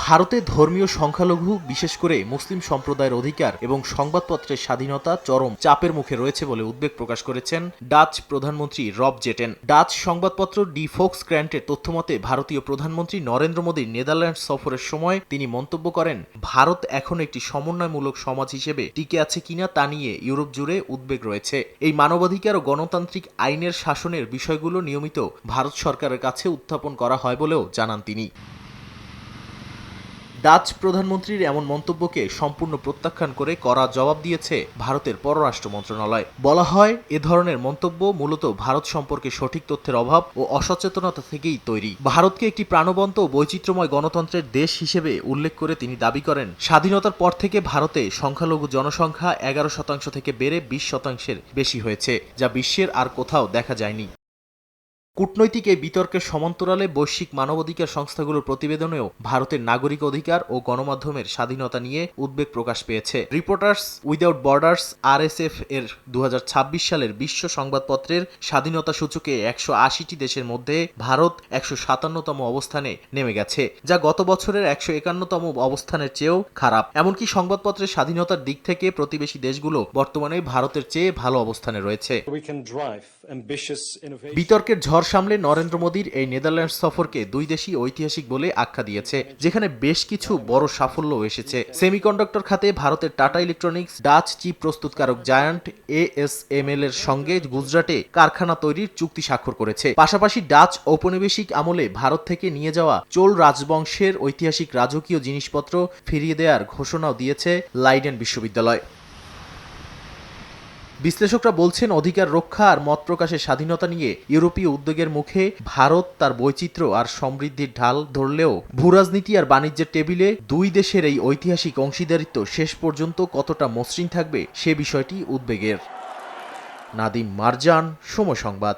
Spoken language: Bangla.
ভারতে ধর্মীয় সংখ্যালঘু বিশেষ করে মুসলিম সম্প্রদায়ের অধিকার এবং সংবাদপত্রের স্বাধীনতা চরম চাপের মুখে রয়েছে বলে উদ্বেগ প্রকাশ করেছেন ডাচ প্রধানমন্ত্রী রব জেটেন। ডাচ সংবাদপত্র ডি ফোক্সক্র্যান্টের তথ্যমতে ভারতীয় প্রধানমন্ত্রী নরেন্দ্র মোদীর নেদারল্যান্ডস সফরের সময় তিনি মন্তব্য করেন, ভারত এখন একটি সমন্বয়মূলক সমাজ হিসেবে টিকে আছে কিনা তা নিয়ে ইউরোপ জুড়ে উদ্বেগ রয়েছে। এই মানবাধিকার ও গণতান্ত্রিক আইনের শাসনের বিষয়গুলো নিয়মিত ভারত সরকারের কাছে উত্থাপন করা হয় বলেও জানান তিনি। ডাচ প্রধানমন্ত্রীর এমন মন্তব্যকে সম্পূর্ণ প্রত্যাখ্যান করে কড়া জবাব দিয়েছে ভারতের পররাষ্ট্র মন্ত্রণালয়। বলা হয়, এ ধরনের মন্তব্য মূলত ভারত সম্পর্কে সঠিক তথ্যের অভাব ও অসচেতনতা থেকেই তৈরি। ভারতকে একটি প্রাণবন্ত ও বৈচিত্র্যময় গণতন্ত্রের দেশ হিসেবে উল্লেখ করে তিনি দাবি করেন, স্বাধীনতার পর থেকে ভারতে সংখ্যালঘু জনসংখ্যা 11% থেকে বেড়ে 20%-এর বেশি হয়েছে, যা বিশ্বের আর কোথাও দেখা যায়নি। কূটনৈতিক এই বিতর্কের সমান্তরালে বৈশ্বিক মানবাধিকার সংস্থাগুলোর প্রতিবেদনেও ভারতের নাগরিক অধিকার ও গণমাধ্যমের স্বাধীনতা নিয়ে উদ্বেগ প্রকাশ পেয়েছে। রিপোর্টার্স উইদাউট বর্ডার্স RSF এর 2026 সালের বিশ্ব সংবাদপত্রের স্বাধীনতা সূচকে 180টি দেশের মধ্যে ভারত 157তম অবস্থানে নেমে গেছে, যা গত বছরের 151তম অবস্থানের চেয়েও খারাপ। এমনকি সংবাদপত্রের স্বাধীনতার দিক থেকে প্রতিবেশী দেশগুলো বর্তমানে ভারতের চেয়ে ভালো অবস্থানে রয়েছে। বিতর্কের ঝড় সামলে নরেন্দ্র মোদীর এই নেদারল্যান্ডস সফরকে দুই দেশই ঐতিহাসিক বলে আখ্যা দিয়েছে, যেখানে বেশ কিছু বড় সাফল্য এসেছে। সেমিকন্ডাক্টর খাতে ভারতের টাটা ইলেকট্রনিক্স ডাচ চিপ প্রস্তুতকারক জায়ান্ট ASML এর সঙ্গে গুজরাটে কারখানা তৈরির চুক্তি স্বাক্ষর করেছে। পাশাপাশি ডাচ ঔপনিবেশিক আমলে ভারত থেকে নিয়ে যাওয়া চোল রাজবংশের ঐতিহাসিক রাজকীয় জিনিসপত্র ফিরিয়ে দেওয়ার ঘোষণাও দিয়েছে লাইডেন বিশ্ববিদ্যালয়। বিশ্লেষকরা বলছেন, অধিকার রক্ষা আর মত প্রকাশের স্বাধীনতা নিয়ে ইউরোপীয় উদ্যোগের মুখে ভারত তার বৈচিত্র্য আর সমৃদ্ধির ঢাল ধরলেও ভূরাজনীতি আর বাণিজ্যের টেবিলে দুই দেশের এই ঐতিহাসিক অংশীদারিত্ব শেষ পর্যন্ত কতটা মসৃণ থাকবে সে বিষয়টি উদ্বেগের। নাদিম মারজান, সময় সংবাদ।